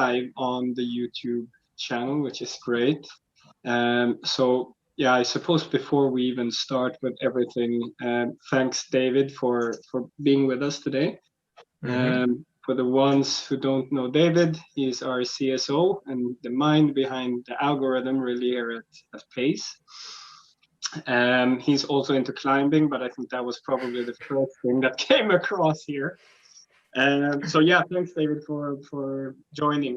live on the YouTube channel, which is great. So yeah, I suppose before we even start with everything, thanks David for being with us today. For the ones who don't know David, he's our CSO and the mind behind the algorithm really here at Pace. He's also into climbing, but I think that was probably the first thing that came across here. So yeah, thanks David for joining.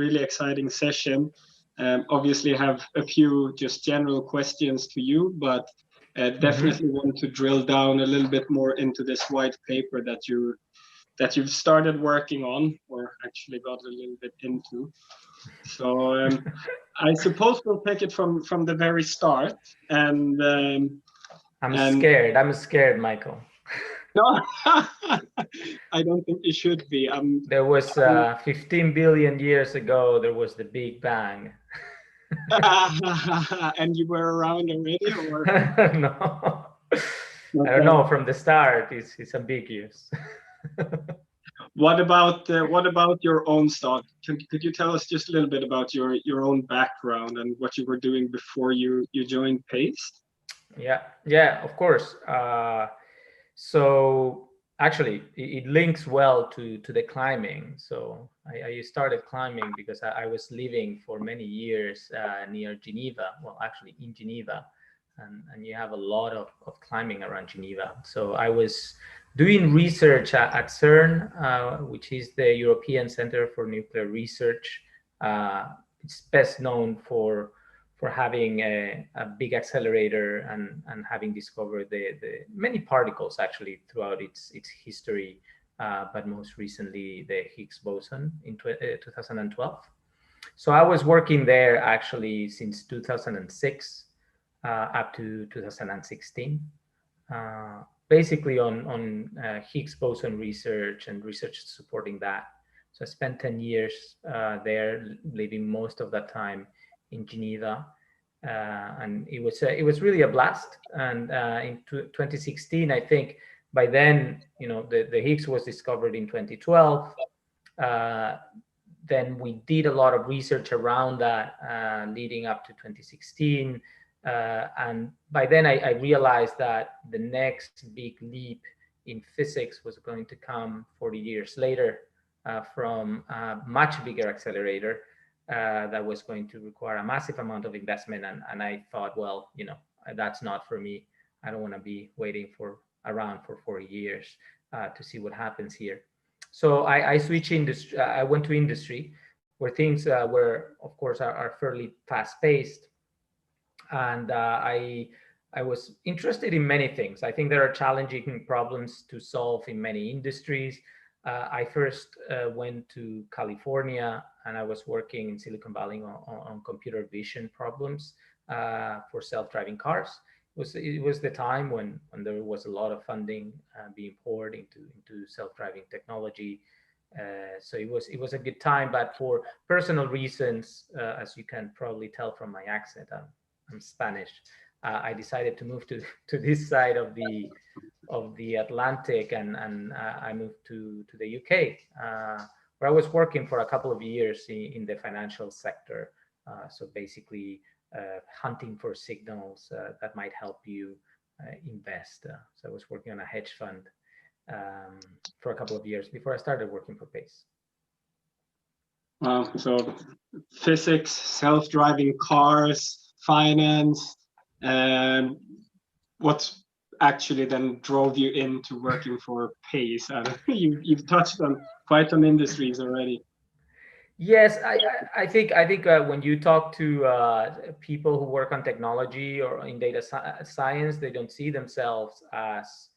Really exciting session. Obviously have a few just general questions to you, but definitely want to drill down a little bit more into this white paper that you've started working on, or actually got a little bit into. So I suppose we'll take it from the very start. And I'm scared, Michael. No, I don't think you should be. There was 15 billion years ago, there was the Big Bang. And you were around already, or? No. I don't know, from the start, it's ambiguous. What about your own start? Could you tell us just a little bit about your own background and what you were doing before you joined Pace? Yeah, of course. So actually, it links well to the climbing. So I started climbing because I was living for many years near Geneva. Well, actually in Geneva, and you have a lot of climbing around Geneva. So I was doing research at CERN, which is the European Center for Nuclear Research. It's best known for having a big accelerator and having discovered the many particles actually throughout its history, but most recently the Higgs boson in 2012. So I was working there actually since 2006 up to 2016, basically on Higgs boson research and research supporting that. So I spent 10 years there, living most of that time in Geneva, and it was really a blast. And in 2016, I think by then, the Higgs was discovered in 2012. Then we did a lot of research around that leading up to 2016. And by then I realized that the next big leap in physics was going to come 40 years later from a much bigger accelerator that was going to require a massive amount of investment. And I thought, well, that's not for me. I don't want to be waiting around for 40 years to see what happens here. So I switched industry. I went to industry where things were, of course, are fairly fast-paced. And I was interested in many things. I think there are challenging problems to solve in many industries. I first went to California, and I was working in Silicon Valley on computer vision problems for self-driving cars. It was the time when there was a lot of funding being poured into self-driving technology. So it was a good time, but for personal reasons, as you can probably tell from my accent, I'm Spanish. I decided to move to this side of the Atlantic, and I moved to the UK, where I was working for a couple of years in the financial sector. So basically hunting for signals that might help you invest. So I was working on a hedge fund for a couple of years before I started working for Pace. Wow, so physics, self-driving cars, finance, and what actually then drove you into working for Pace? You've touched on quite some industries already. Yes, I think when you talk to people who work on technology or in data science, they don't see themselves as,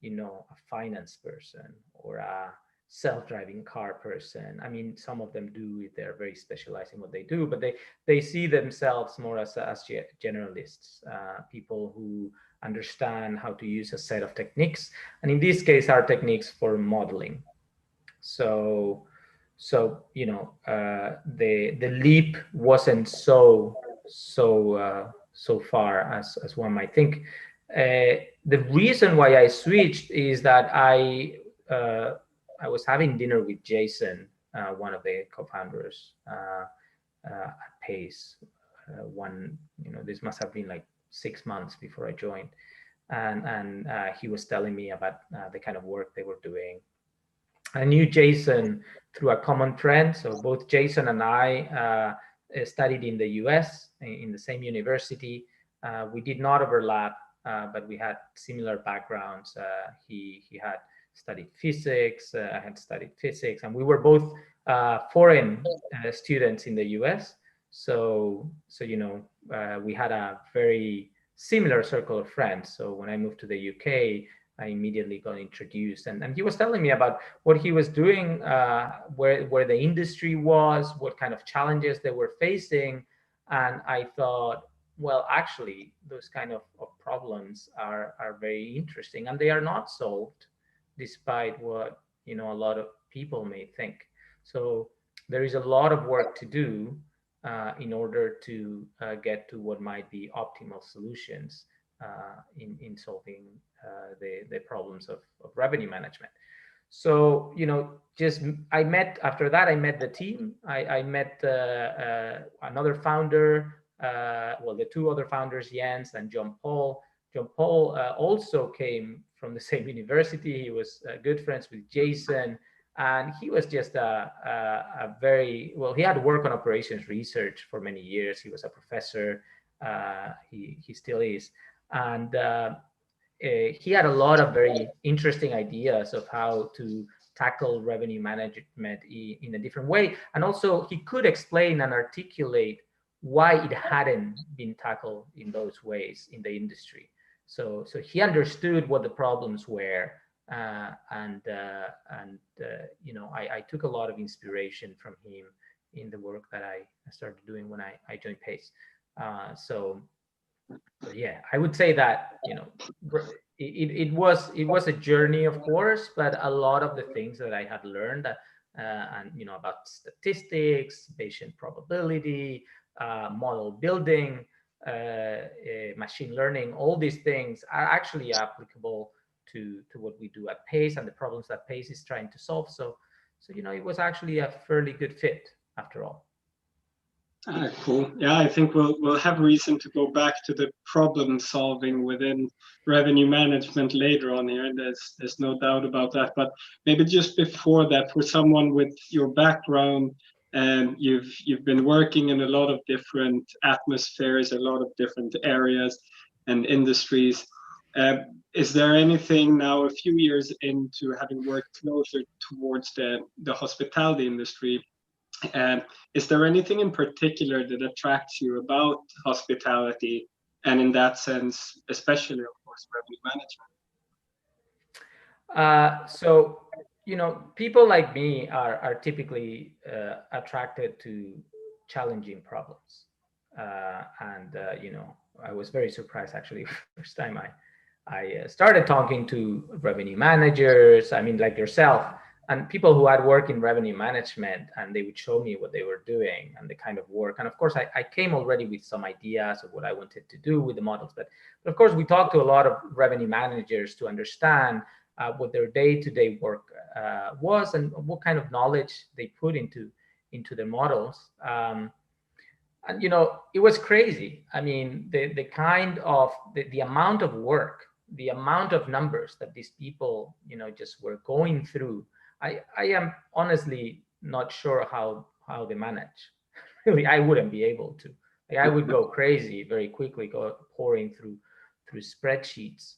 a finance person or a self-driving car person. I mean, some of them do if they're very specialized in what they do, but they see themselves more as generalists, people who understand how to use a set of techniques, and in this case, are techniques for modeling. So the leap wasn't so far as one might think. The reason why I switched is that I was having dinner with Jason one of the co-founders at Pace. This must have been like 6 months before I joined, and he was telling me about the kind of work they were doing. I knew Jason through a common friend, so both Jason and I studied in the US in the same university. We did not overlap, but we had similar backgrounds. He had studied physics, I had studied physics, and we were both foreign students in the US. So we had a very similar circle of friends. So when I moved to the UK, I immediately got introduced, and he was telling me about what he was doing, where the industry was, what kind of challenges they were facing, and I thought, well, actually, those kind of problems are very interesting, and they are not solved, despite what a lot of people may think. So there is a lot of work to do in order to get to what might be optimal solutions in solving the problems of revenue management. So after that I met the team. I met another founder, the two other founders, Jens and John Paul. John Paul also came from the same university. He was good friends with Jason, and he was just a very well. He had worked on operations research for many years. He was a professor. He still is, and he had a lot of very interesting ideas of how to tackle revenue management in a different way. And also he could explain and articulate why it hadn't been tackled in those ways in the industry. So he understood what the problems were. I took a lot of inspiration from him in the work that I started doing when I joined Pace. Yeah, I would say that it was a journey, of course, but a lot of the things that I had learned about statistics, Bayesian probability, model building, machine learning, all these things are actually applicable to what we do at Pace and the problems that Pace is trying to solve. So it was actually a fairly good fit after all. Cool. Yeah, I think we'll have reason to go back to the problem solving within revenue management later on here. There's no doubt about that. But maybe just before that, for someone with your background, you've been working in a lot of different atmospheres, a lot of different areas and industries. Is there anything now, a few years into having worked closer towards the hospitality industry? Is there anything in particular that attracts you about hospitality, and in that sense, especially, of course, revenue management? People like me are typically attracted to challenging problems, I was very surprised actually first time I started talking to revenue managers. I mean, like yourself. And people who had worked in revenue management, and they would show me what they were doing and the kind of work. And of course, I came already with some ideas of what I wanted to do with the models. But of course, we talked to a lot of revenue managers to understand what their day-to-day work was and what kind of knowledge they put into their models. And it was crazy. I mean, the kind of the amount of work, the amount of numbers that these people just were going through. I am honestly not sure how they manage. Really, I wouldn't be able to. I would go crazy very quickly, go pouring through spreadsheets.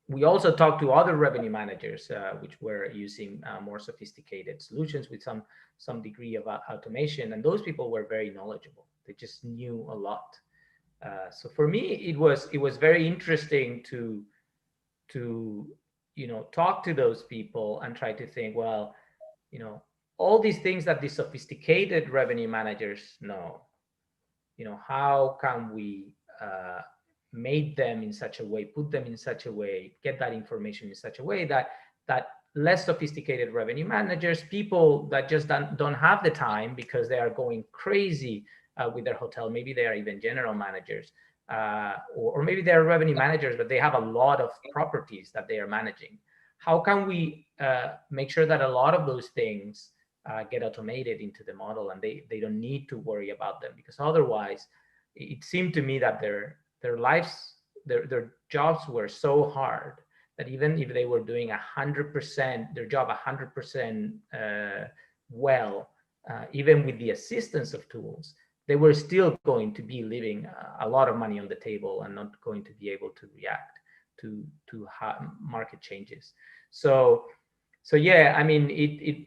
We also talked to other revenue managers, which were using more sophisticated solutions with some degree of automation, and those people were very knowledgeable. They just knew a lot. So for me, it was very interesting to talk to those people and try to think, well, all these things that the sophisticated revenue managers know, how can we make them in such a way, put them in such a way, get that information in such a way that less sophisticated revenue managers, people that just don't have the time because they are going crazy with their hotel, maybe they are even general managers, or maybe they're revenue managers, but they have a lot of properties that they are managing. how can we make sure that a lot of those things get automated into the model, and they don't need to worry about them, because otherwise it seemed to me that their lives, their jobs were so hard that even if they were doing 100% their job 100% well, even with the assistance of tools, they were still going to be leaving a lot of money on the table and not going to be able to react to market changes. So yeah, I mean,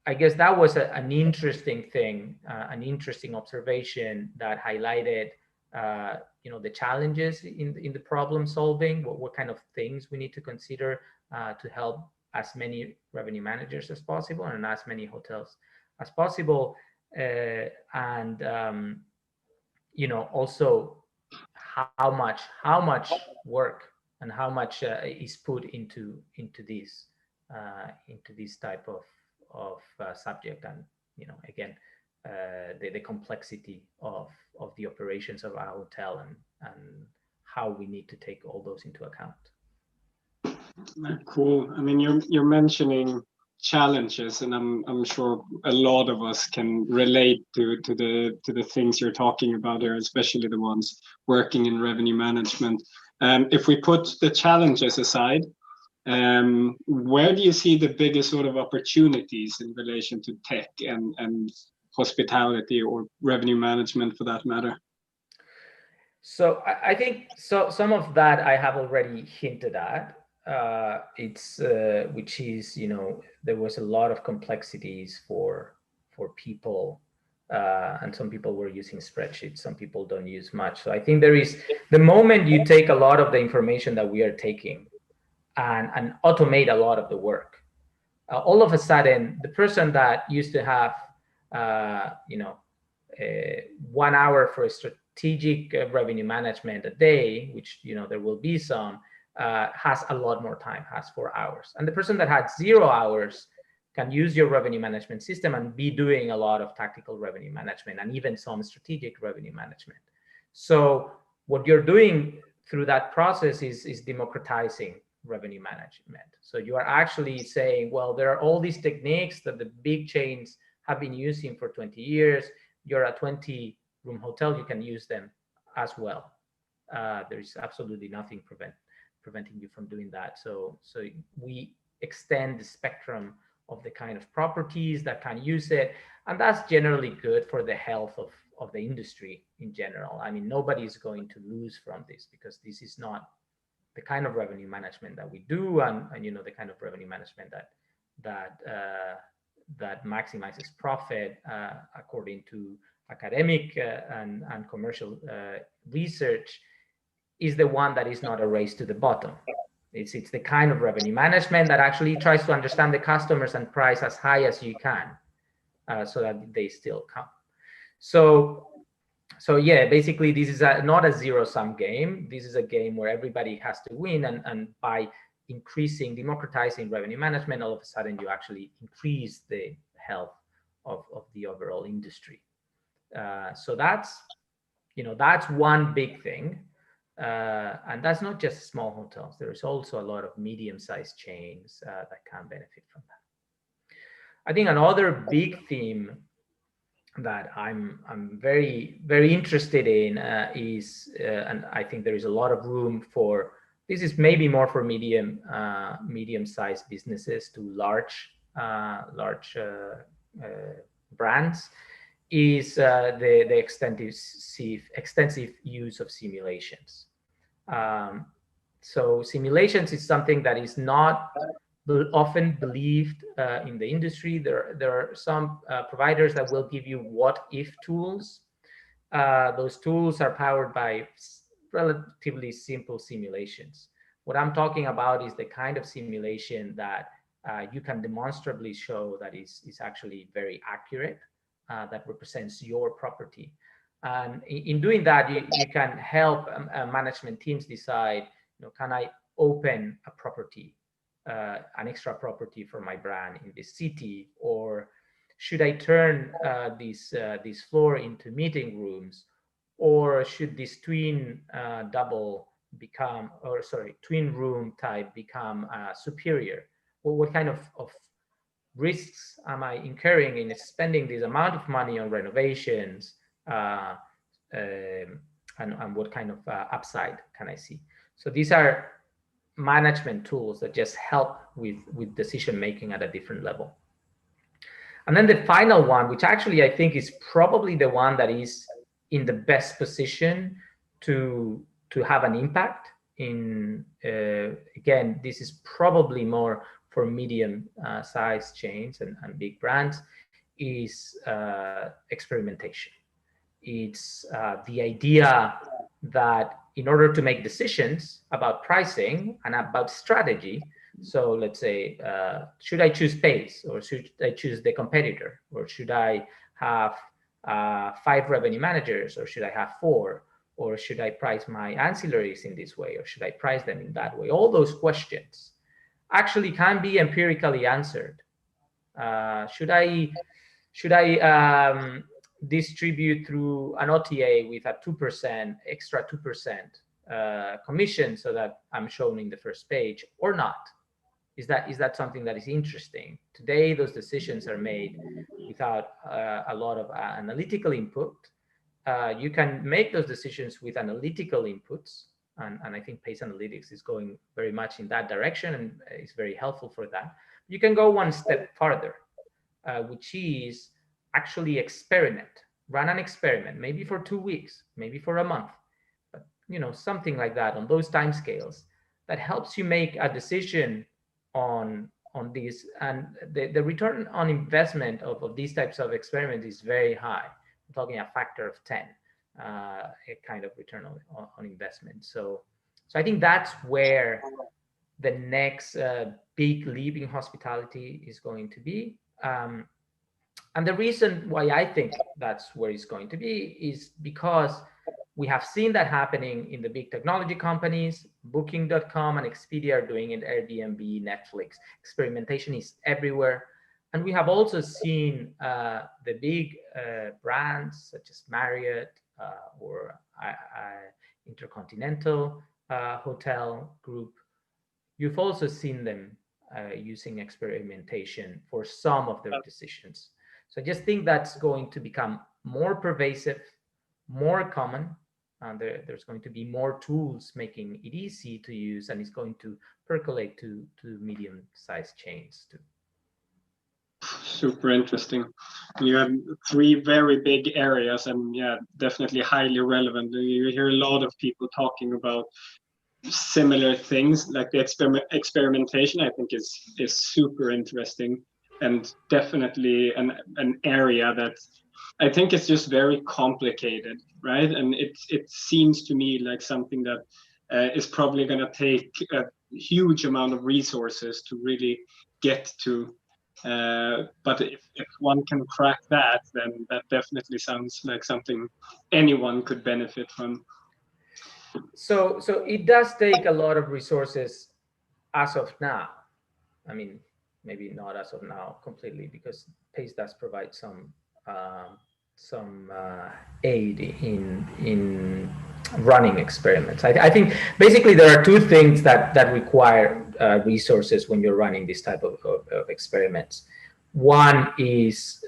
I guess that was an interesting thing, an interesting observation that highlighted, the challenges in the problem solving, what kind of things we need to consider to help as many revenue managers as possible and as many hotels as possible, and also how much work and how much is put into this type of subject, and again, the complexity of the operations of our hotel, and how we need to take all those into account. Cool. I mean, you're mentioning challenges, and I'm sure a lot of us can relate to the things you're talking about here, especially the ones working in revenue management. If we put the challenges aside, where do you see the biggest sort of opportunities in relation to tech and hospitality, or revenue management for that matter? So I think some of that I have already hinted at. Which is, there was a lot of complexities for people, and some people were using spreadsheets, some people don't use much. So I think there is, the moment you take a lot of the information that we are taking and automate a lot of the work, all of a sudden the person that used to have 1 hour for a strategic revenue management a day, which there will be some, has a lot more time, has 4 hours. And the person that had 0 hours can use your revenue management system and be doing a lot of tactical revenue management and even some strategic revenue management. So what you're doing through that process is democratizing revenue management. So you are actually saying, well, there are all these techniques that the big chains have been using for 20 years. You're a 20-room hotel, you can use them as well. There is absolutely nothing preventing you from doing that. So we extend the spectrum of the kind of properties that can use it, and that's generally good for the health of the industry in general. I mean, nobody's going to lose from this, because this is not the kind of revenue management that we do, and the kind of revenue management that maximizes profit according to academic and commercial research, is the one that is not a race to the bottom. It's the kind of revenue management that actually tries to understand the customers and price as high as you can, so that they still come. So yeah, basically this is not a zero-sum game. This is a game where everybody has to win, and by democratizing revenue management, all of a sudden you actually increase the health of the overall industry. So that's one big thing. And that's not just small hotels. There is also a lot of medium-sized chains that can benefit from that. I think another big theme that I'm very, very interested in is, and I think there is a lot of room for, this is maybe more for medium-sized businesses to large brands, is the extensive use of simulations. So simulations is something that is not often believed in the industry. There are some providers that will give you what-if tools. Those tools are powered by relatively simple simulations. What I'm talking about is the kind of simulation that you can demonstrably show that is actually very accurate, that represents your property. And in doing that, you can help management teams decide, can I open a property, an extra property for my brand in this city, or should I turn this floor into meeting rooms, or should this twin double become, or sorry, twin room type become superior? Well, what kind of risks am I incurring in spending this amount of money on renovations? And what kind of upside can I see? So these are management tools that just help with decision making at a different level. And then the final one, which actually I think is probably the one that is in the best position to have an impact in, again, this is probably more for medium size chains and big brands, is experimentation. It's the idea that in order to make decisions about pricing and about strategy, so let's say, should I choose Pace, or should I choose the competitor, or should I have 5 revenue managers, or should I have 4, or should I price my ancillaries in this way, or should I price them in that way? All those questions actually can be empirically answered. Should I distribute through an OTA with a 2% extra 2% commission so that I'm shown in the first page or not? Is that something that is interesting? Today, those decisions are made without a lot of analytical input. You can make those decisions with analytical inputs, and I think Pace Analytics is going very much in that direction and is very helpful for that. You can go one step farther, which is actually run an experiment, maybe for 2 weeks, maybe for a month, but something like that on those timescales that helps you make a decision on these. And the return on investment of these types of experiments is very high. I'm talking a factor of 10, a kind of return on investment. So I think that's where the next big leap in hospitality is going to be. And the reason why I think that's where it's going to be is because we have seen that happening in the big technology companies. Booking.com and Expedia are doing it, Airbnb, Netflix. Experimentation is everywhere. And we have also seen the big brands such as Marriott or Intercontinental Hotel Group. You've also seen them using experimentation for some of their decisions. So I just think that's going to become more pervasive, more common, and there's going to be more tools making it easy to use, and it's going to percolate to medium-sized chains too. Super interesting. You have 3 very big areas, and yeah, definitely highly relevant. You hear a lot of people talking about similar things, like the experimentation. I think is super interesting, and definitely an area that I think is just very complicated, right? And it seems to me like something that is probably going to take a huge amount of resources to really get to. But if one can crack that, then that definitely sounds like something anyone could benefit from. So it does take a lot of resources as of now. I mean, maybe not as of now completely, because Pace does provide some aid in running experiments. I think basically there are 2 things that require resources when you're running this type of experiments. One is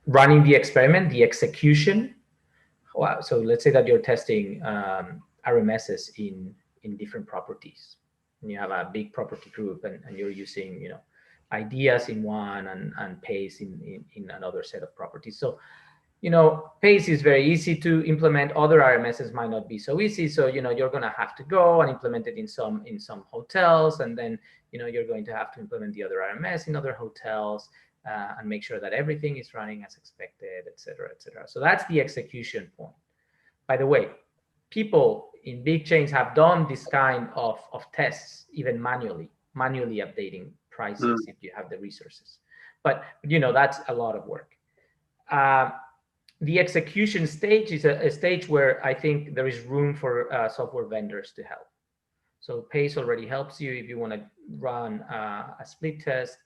running the experiment, the execution. Wow. So let's say that you're testing RMSs in different properties, and you have a big property group, and you're using ideas in one and Pace in another set of properties. So Pace is very easy to implement. Other RMSs might not be so easy. So you're going to have to go and implement it in some hotels, and then you're going to have to implement the other RMS in other hotels. And make sure that everything is running as expected, et cetera, et cetera. So that's the execution point. By the way, people in big chains have done this kind of tests, even manually updating prices if you have the resources. But that's a lot of work. The execution stage is a stage where I think there is room for software vendors to help. So Pace already helps you if you want to run a split test.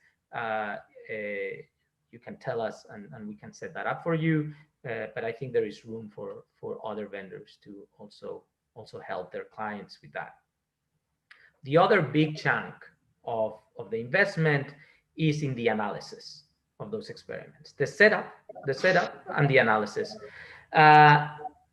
You can tell us, and we can set that up for you. But I think there is room for other vendors to also also help their clients with that. The other big chunk of the investment is in the analysis of those experiments, the setup and the analysis.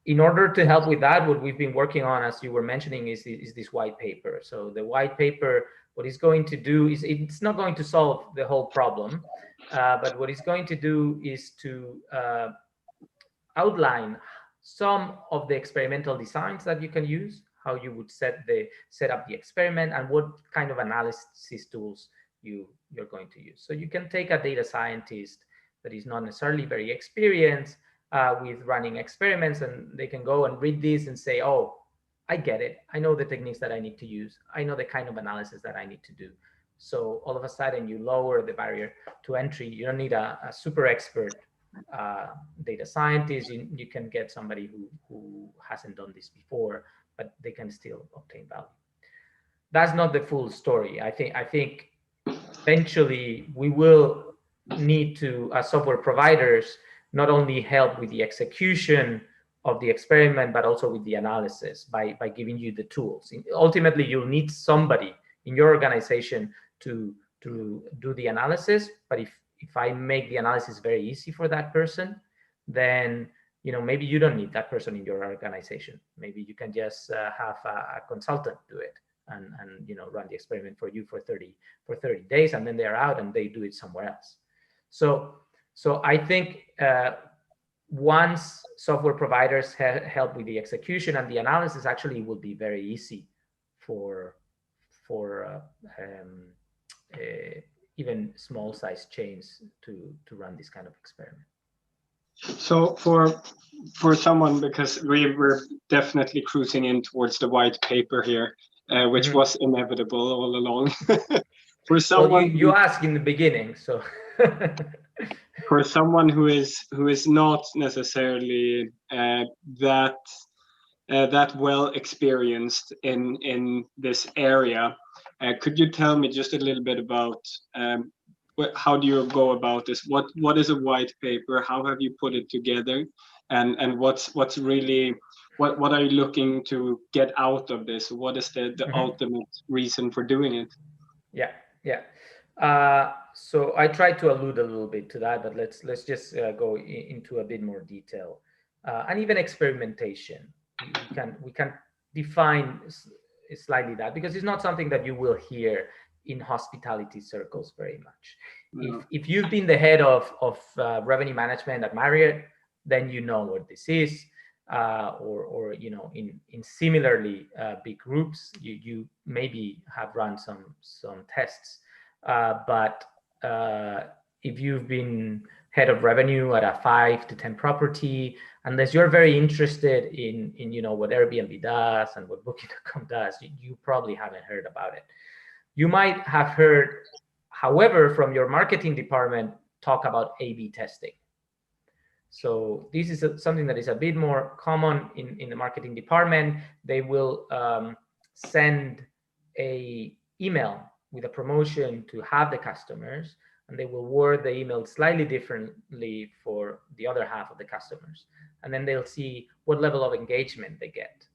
In order to help with that, what we've been working on, as you were mentioning, is this white paper. So the white paper, what it's going to do is, it's not going to solve the whole problem, but what it's going to do is to outline some of the experimental designs that you can use, how you would set up the experiment, and what kind of analysis tools you're going to use. So you can take a data scientist that is not necessarily very experienced with running experiments, and they can go and read this and say, oh, I get it. I know the techniques that I need to use. I know the kind of analysis that I need to do. So all of a sudden you lower the barrier to entry. You don't need a super expert data scientist. You can get somebody who hasn't done this before, but they can still obtain value. That's not the full story. I think eventually we will need to, as software providers, not only help with the execution of the experiment, but also with the analysis by giving you the tools. Ultimately, you'll need somebody in your organization to do the analysis. But if I make the analysis very easy for that person, then maybe you don't need that person in your organization. Maybe you can just have a consultant do it and run the experiment for you for 30 days, and then they're out and they do it somewhere else. So I think once software providers help with the execution and the analysis, actually it will be very easy for even small size chains to run this kind of experiment. So for someone, because we were definitely cruising in towards the white paper here, which was inevitable all along. For someone, well, you asked in the beginning, so for someone who is not necessarily that well experienced in this area, could you tell me just a little bit about how do you go about this? What is a white paper? How have you put it together? And what's really what are you looking to get out of this? What is the ultimate reason for doing it? Yeah. So I tried to allude a little bit to that, but let's just go into a bit more detail. And even experimentation, we can define slightly that, because it's not something that you will hear in hospitality circles very much. No. If you've been the head of revenue management at Marriott, then you know what this is. Or in similarly big groups, you maybe have run some tests. But if you've been head of revenue at a 5 to 10 property, unless you're very interested in what Airbnb does and what Booking.com does, you probably haven't heard about it. You might have heard, however, from your marketing department talk about A/B testing. So this is something that is a bit more common in the marketing department. They will send a email with a promotion to have the customers, and they will word the email slightly differently for the other half of the customers. And then they'll see what level of engagement they get.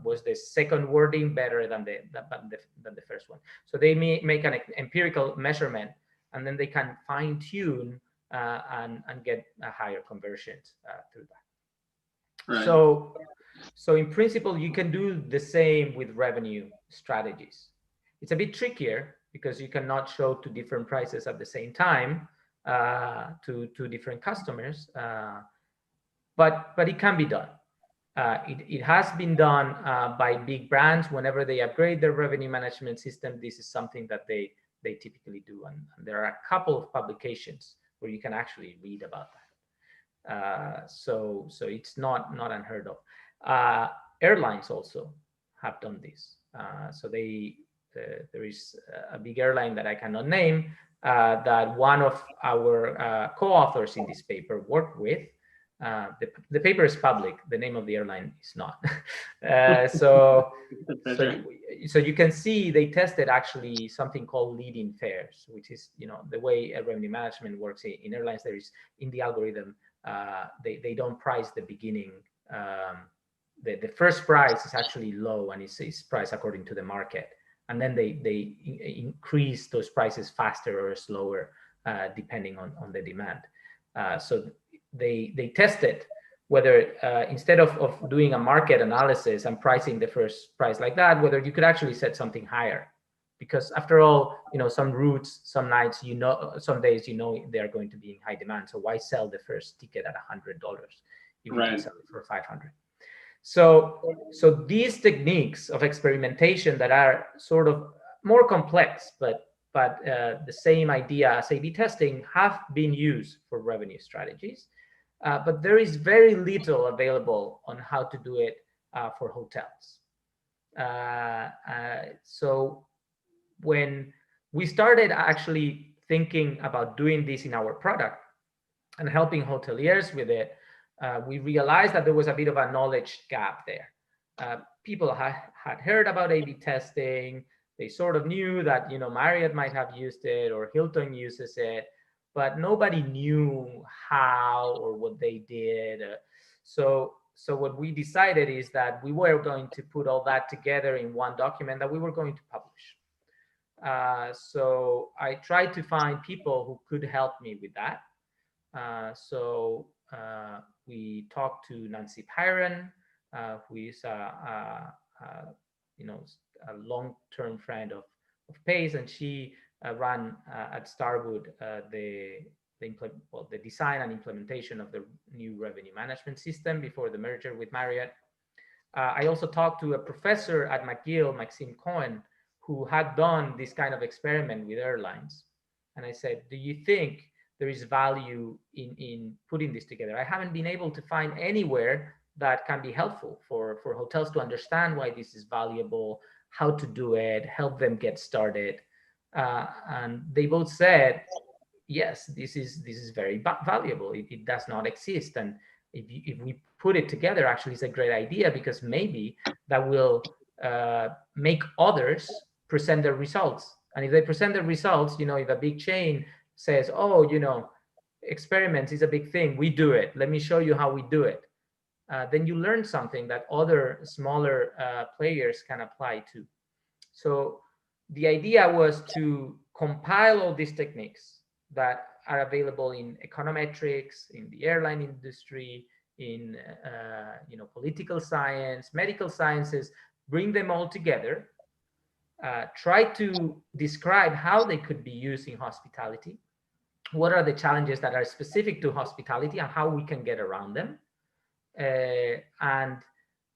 Was the second wording better than the first one? So they may make an empirical measurement, and then they can fine tune and get higher conversions through that. Right. So in principle, you can do the same with revenue strategies. It's a bit trickier because you cannot show two different prices at the same time to different customers, but it can be done. It has been done by big brands. Whenever they upgrade their revenue management system, this is something that they typically do, and there are a couple of publications where you can actually read about that. So it's not unheard of. Airlines also have done this. So there is a big airline that I cannot name that one of our co-authors in this paper worked with. The paper is public. The name of the airline is not. So you can see they tested actually something called leading fares, which is the way revenue management works in airlines. There is in the algorithm they don't price the beginning the first price is actually low and it's priced according to the market. And then they increase those prices faster or slower, depending on the demand. So they tested whether instead of doing a market analysis and pricing the first price like that, whether you could actually set something higher. Because after all, some routes, some nights, some days, they are going to be in high demand. So why sell the first ticket at $100 if you can sell it for $500? So these techniques of experimentation that are sort of more complex, but the same idea as A/B testing have been used for revenue strategies. But there is very little available on how to do it for hotels. So when we started actually thinking about doing this in our product and helping hoteliers with it, we realized that there was a bit of a knowledge gap there. People had heard about A/B testing. They sort of knew that Marriott might have used it or Hilton uses it, but nobody knew how or what they did. So what we decided is that we were going to put all that together in one document that we were going to publish. So I tried to find people who could help me with that. So we talked to Nancy Pyron, who is a long-term friend of Pace, and she ran at Starwood the design and implementation of the new revenue management system before the merger with Marriott. I also talked to a professor at McGill, Maxime Cohen, who had done this kind of experiment with airlines. And I said, do you think there is value in putting this together? I haven't been able to find anywhere that can be helpful for hotels to understand why this is valuable, how to do it, help them get started. And they both said, yes, this is very valuable. It does not exist. And if we put it together, actually, it's a great idea, because maybe that will make others present their results. And if they present their results, if a big chain says, oh, experiments is a big thing, we do it, let me show you how we do it, then you learn something that other smaller players can apply to. So the idea was to compile all these techniques that are available in econometrics, in the airline industry, in political science, medical sciences, bring them all together, try to describe how they could be used in hospitality, what are the challenges that are specific to hospitality and how we can get around them, and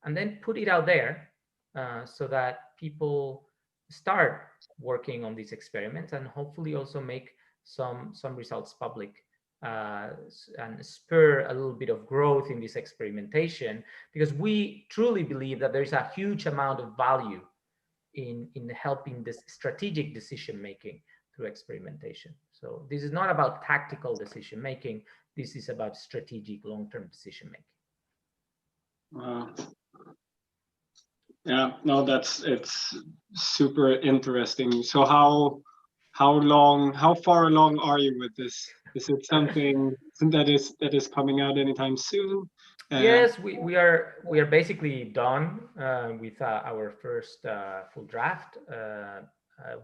then put it out there so that people start working on these experiments and hopefully also make some results public, and spur a little bit of growth in this experimentation, because we truly believe that there's a huge amount of value in helping this strategic decision making through experimentation. So this is not about tactical decision making. This is about strategic long-term decision making. Yeah, no, it's super interesting. So how far along are you with this? Is it something that is coming out anytime soon? Yes, we are basically done with our first full draft.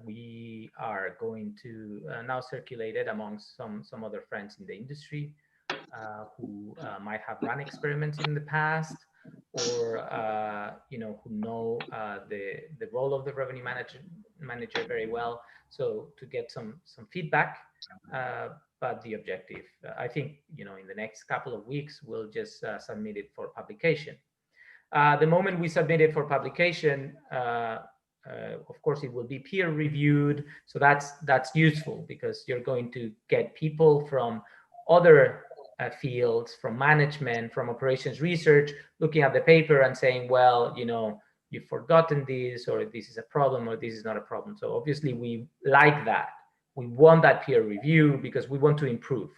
We are going to now circulate it amongst some other friends in the industry who might have run experiments in the past, or who know the role of the revenue manager very well. So to get some feedback. But the objective, I think, in the next couple of weeks, we'll just submit it for publication. The moment we submit it for publication, of course, it will be peer reviewed. So that's useful, because you're going to get people from other fields, from management, from operations research, looking at the paper and saying, well, you've forgotten this, or this is a problem, or this is not a problem. So obviously we like that. We want that peer review because we want to improve.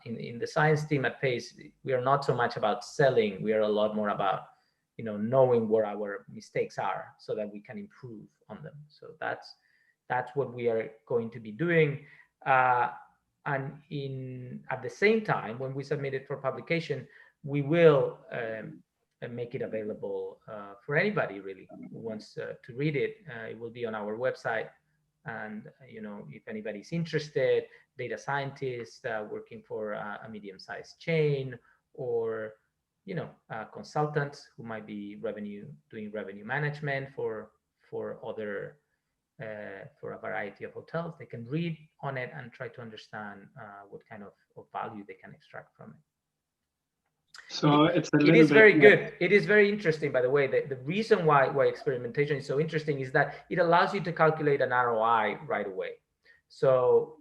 In the science team at Pace, we are not so much about selling. We are a lot more about, knowing where our mistakes are so that we can improve on them. So that's what we are going to be doing. And at the same time, when we submit it for publication, we will make it available for anybody really who wants to read it. It will be on our website, and if anybody's interested, data scientists working for a medium-sized chain, or consultants who might be doing revenue management for other for a variety of hotels, they can read on it and try to understand what kind of value they can extract from it. So it's a it little is bit, very good. It is very interesting, by the way. The reason why experimentation is so interesting is that it allows you to calculate an ROI right away. So,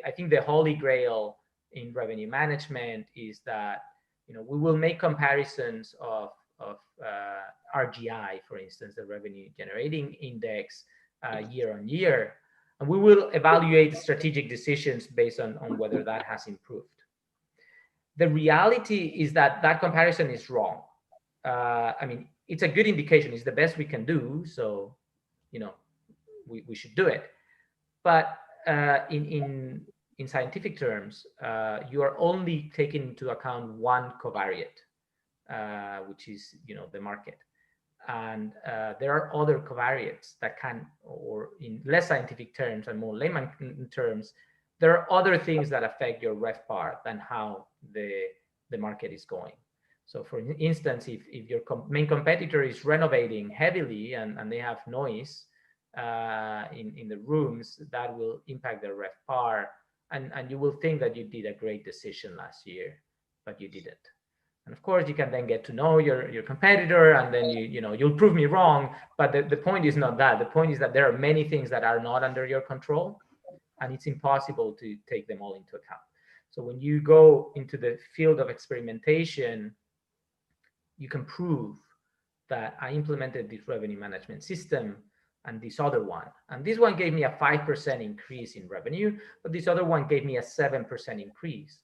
I think the holy grail in revenue management is that, we will make comparisons of RGI, for instance, the revenue generating index, year on year, and we will evaluate strategic decisions based on whether that has improved. The reality is that comparison is wrong. I mean, it's a good indication. It's the best we can do. So, we should do it. But in scientific terms, you are only taking into account one covariate, which is, the market. And there are other covariates that can, or in less scientific terms and more layman terms, there are other things that affect your RevPAR than how the market is going. So for instance, if your main competitor is renovating heavily and they have noise in the rooms, that will impact their RevPAR, and you will think that you did a great decision last year, but you didn't. And of course, you can then get to know your competitor, and then you'll prove me wrong. But the point is not that. The point is that there are many things that are not under your control, and it's impossible to take them all into account. So when you go into the field of experimentation, you can prove that I implemented this revenue management system and this other one. And this one gave me a 5% increase in revenue, but this other one gave me a 7% increase.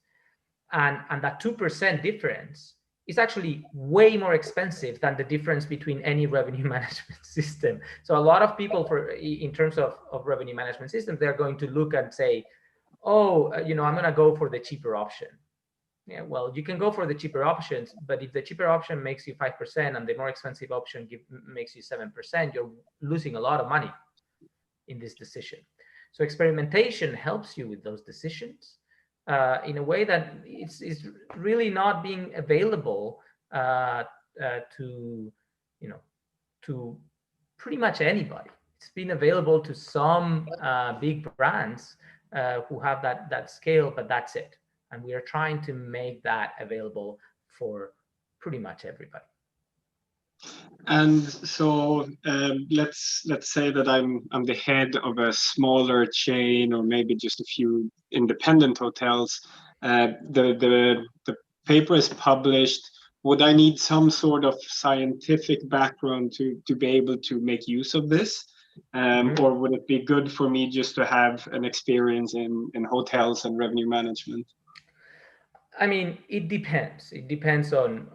And that 2% difference is actually way more expensive than the difference between any revenue management system. So a lot of people, in terms of revenue management systems, they're going to look and say, oh, I'm going to go for the cheaper option. Yeah, well, you can go for the cheaper options, but if the cheaper option makes you 5% and the more expensive option makes you 7%, you're losing a lot of money in this decision. So experimentation helps you with those decisions in a way that it's really not being available to pretty much anybody. It's been available to some big brands who have that scale, but that's it. And we are trying to make that available for pretty much everybody. And so let's say that I'm the head of a smaller chain, or maybe just a few independent hotels. The paper is published. Would I need some sort of scientific background to be able to make use of this? Or would it be good for me just to have an experience in hotels and revenue management? I mean, it depends. It depends on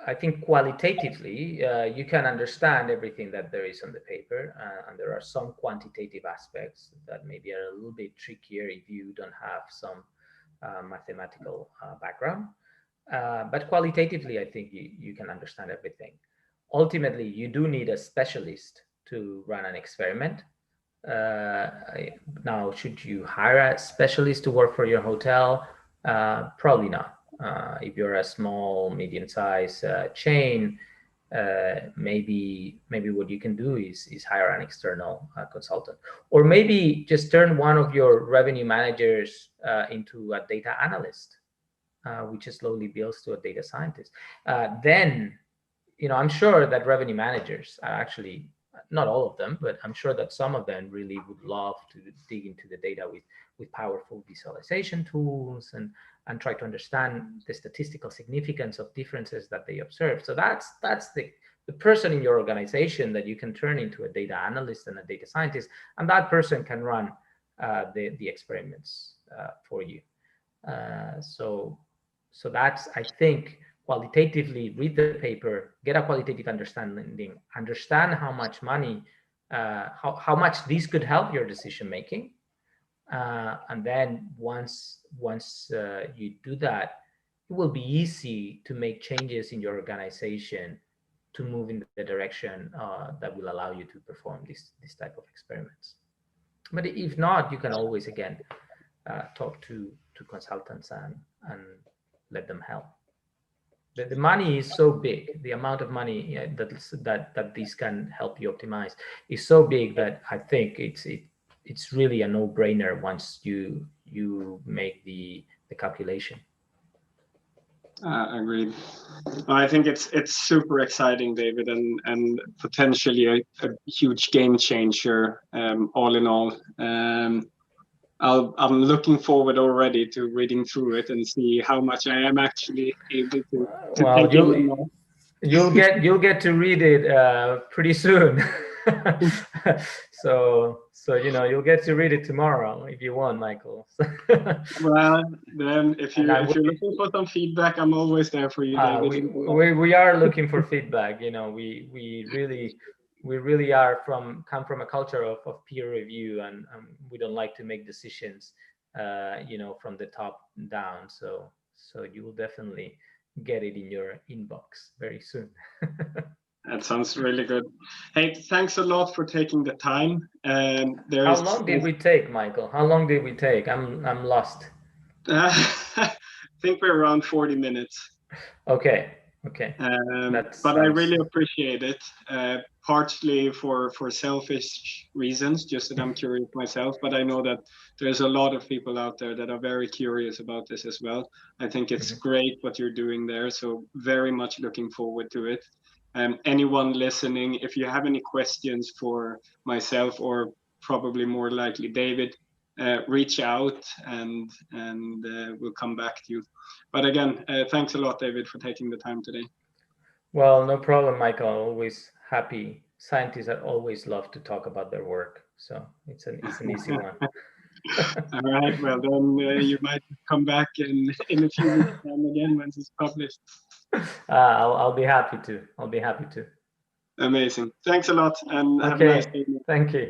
I think qualitatively, you can understand everything that there is on the paper, and there are some quantitative aspects that maybe are a little bit trickier if you don't have some mathematical background. But qualitatively, I think you can understand everything. Ultimately, you do need a specialist to run an experiment. Now, should you hire a specialist to work for your hotel? Probably not. If you're a small, medium-sized chain, maybe what you can do is hire an external consultant, or maybe just turn one of your revenue managers into a data analyst, which slowly builds to a data scientist. Then, I'm sure that revenue managers are actually, not all of them, but I'm sure that some of them really would love to dig into the data with powerful visualization tools and try to understand the statistical significance of differences that they observe. So that's the person in your organization that you can turn into a data analyst and a data scientist, and that person can run the experiments for you. So that's, I think, qualitatively read the paper, get a qualitative understanding, understand how much money, how much this could help your decision making, and then once you do that, it will be easy to make changes in your organization to move in the direction that will allow you to perform this type of experiments. But if not, you can always again talk to consultants and let them help. The money is so big. The amount of money that these can help you optimize is so big that I think it's really a no-brainer once you make the calculation. Agreed. I think it's super exciting, David, and potentially a huge game changer. All in all, I'm looking forward already to reading through it and see how much I am actually able to well, take in. You'll get to read it pretty soon. so you'll get to read it tomorrow if you want, Michael. Well, then if you're looking for some feedback, I'm always there for you, David. We are looking for feedback. We really are come from a culture of peer review, and we don't like to make decisions from the top down. So you will definitely get it in your inbox very soon. That sounds really good. Hey, thanks a lot for taking the time. How long did we take, Michael? How long did we take? I'm lost. I think we're around 40 minutes. Okay. But I really appreciate it. Partially for selfish reasons, just that I'm curious myself. But I know that there's a lot of people out there that are very curious about this as well. I think it's great what you're doing there. So very much looking forward to it. Anyone listening, if you have any questions for myself or probably more likely David, reach out and we'll come back to you. But again, thanks a lot, David, for taking the time today. Well, no problem, Michael. Always happy. Scientists always love to talk about their work, so it's an easy one. All right. Well, then you might come back in a few weeks time again once it's published. I'll be happy to. Amazing. Thanks a lot, and have a nice day. Thank you.